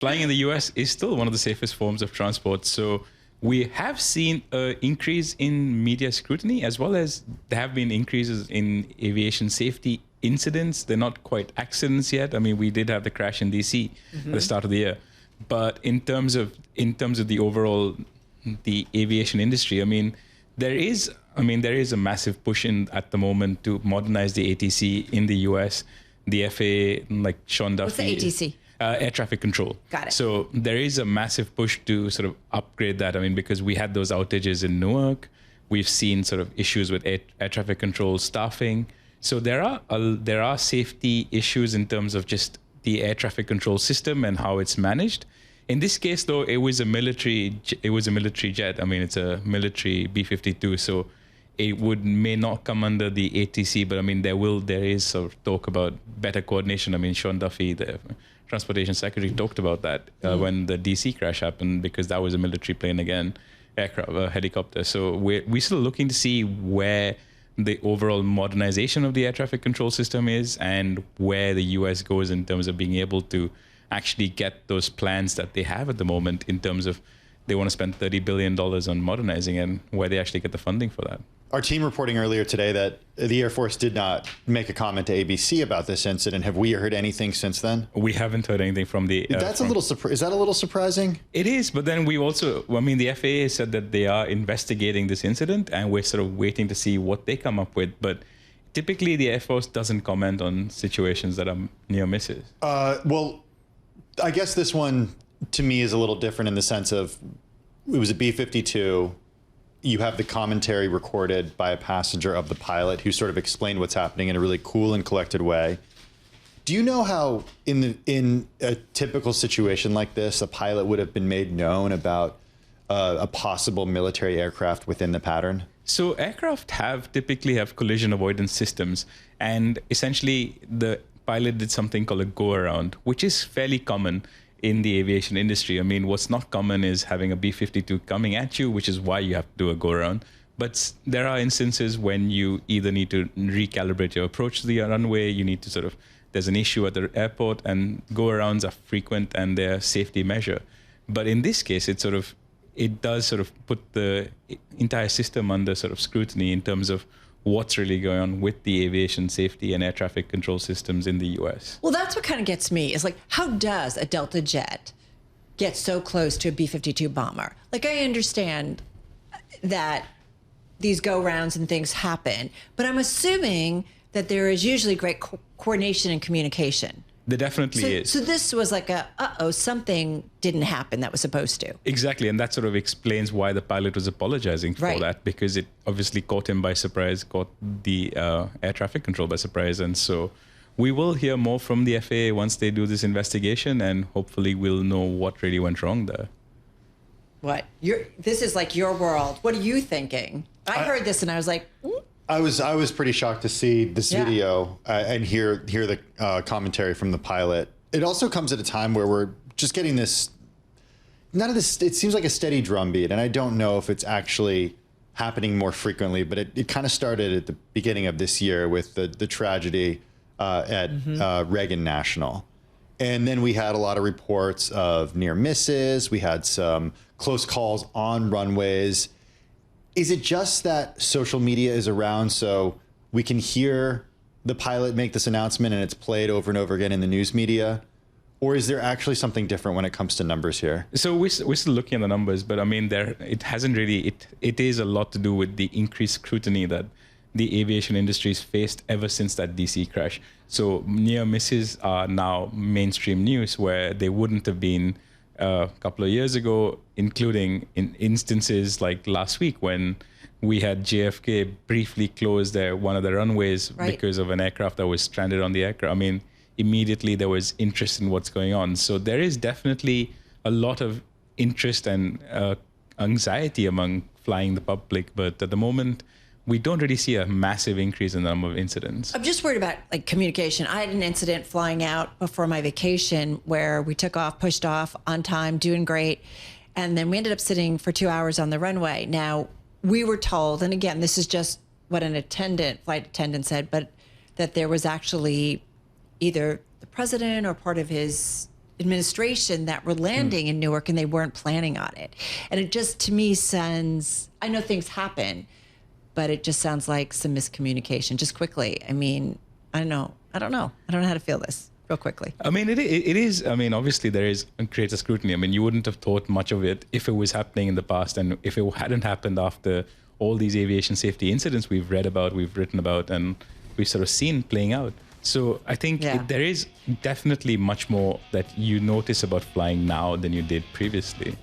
flying in the US is still one of the safest forms of transport. So we have seen an increase in media scrutiny, as well as there have been increases in aviation safety incidents. They're not quite accidents yet. I mean, we did have the crash in DC at the start of the year. But in terms of the overall, the aviation industry, I mean, there is a massive push at the moment to modernize the ATC in the US. The FAA, like Sean Duffy. What's the ATC? Air traffic control. Got it. So there is a massive push to sort of upgrade that. I mean, because we had those outages in Newark, we've seen sort of issues with air traffic control staffing. So there are safety issues in terms of just the air traffic control system and how it's managed. In this case, though, it was a military jet. I mean, it's a military B-52, so it may not come under the ATC, but I mean, there is sort of talk about better coordination. I mean, Sean Duffy, the Transportation Secretary, talked about that when the DC crash happened, because that was a military plane again, helicopter. So we're still looking to see where the overall modernization of the air traffic control system is and where the US goes in terms of being able to actually get those plans that they have at the moment in terms of they want to spend $30 billion on modernizing and where they actually get the funding for that. Our team reporting earlier today that the Air Force did not make a comment to ABC about this incident. Have we heard anything since then? We haven't heard anything from the... Is that a little surprising? It is, but then we also, I mean, the FAA said that they are investigating this incident and we're sort of waiting to see what they come up with. But typically the Air Force doesn't comment on situations that are near misses. Well, I guess this one to me is a little different in the sense of it was a B-52. You have the commentary recorded by a passenger of the pilot who sort of explained what's happening in a really cool and collected way. Do you know how in a typical situation like this, a pilot would have been made known about a possible military aircraft within the pattern? So aircraft typically have collision avoidance systems, and essentially the pilot did something called a go-around, which is fairly common in the aviation industry. I mean, what's not common is having a B-52 coming at you, which is why you have to do a go-around. But there are instances when you either need to recalibrate your approach to the runway, you need to there's an issue at the airport, and go-arounds are frequent and they're a safety measure. But in this case, it does put the entire system under scrutiny in terms of what's really going on with the aviation safety and air traffic control systems in the US. Well, that's what kind of gets me, is like, how does a Delta jet get so close to a B-52 bomber? Like, I understand that these go-rounds and things happen, but I'm assuming that there is usually great coordination and communication. There definitely is. So this was like something didn't happen that was supposed to. Exactly, and that sort of explains why the pilot was apologizing for that, because it obviously caught him by surprise, caught the air traffic control by surprise. And so we will hear more from the FAA once they do this investigation, and hopefully we'll know what really went wrong there. This is like your world. What are you thinking? I heard this and I was like, I was pretty shocked to see this video and hear the commentary from the pilot. It also comes at a time where we're just getting this, it seems like a steady drumbeat, and I don't know if it's actually happening more frequently, but it kind of started at the beginning of this year with the tragedy at Reagan National. And then we had a lot of reports of near misses. We had some close calls on runways. Is it just that social media is around so we can hear the pilot make this announcement and it's played over and over again in the news media? Or is there actually something different when it comes to numbers here? So we're still looking at the numbers, but I mean, it hasn't really, it is a lot to do with the increased scrutiny that the aviation industry has faced ever since that DC crash. So near misses are now mainstream news, where they wouldn't have been a couple of years ago, including in instances like last week when we had JFK briefly close one of the runways because of an aircraft that was stranded on the aircraft. I mean, immediately there was interest in what's going on. So there is definitely a lot of interest and anxiety among flying the public, but at the moment, we don't really see a massive increase in the number of incidents. I'm just worried about communication. I had an incident flying out before my vacation where we took off, pushed off on time, doing great. And then we ended up sitting for 2 hours on the runway. Now, we were told, and again, this is just what an flight attendant said, but that there was actually either the president or part of his administration that were landing in Newark and they weren't planning on it. And it just, to me, sends, I know things happen, but it just sounds like some miscommunication just quickly. I mean, I don't know how to feel this real quickly. I mean, it is. I mean, obviously there is greater scrutiny. I mean, you wouldn't have thought much of it if it was happening in the past and if it hadn't happened after all these aviation safety incidents we've read about, we've written about, and we've sort of seen playing out. So I think there is definitely much more that you notice about flying now than you did previously.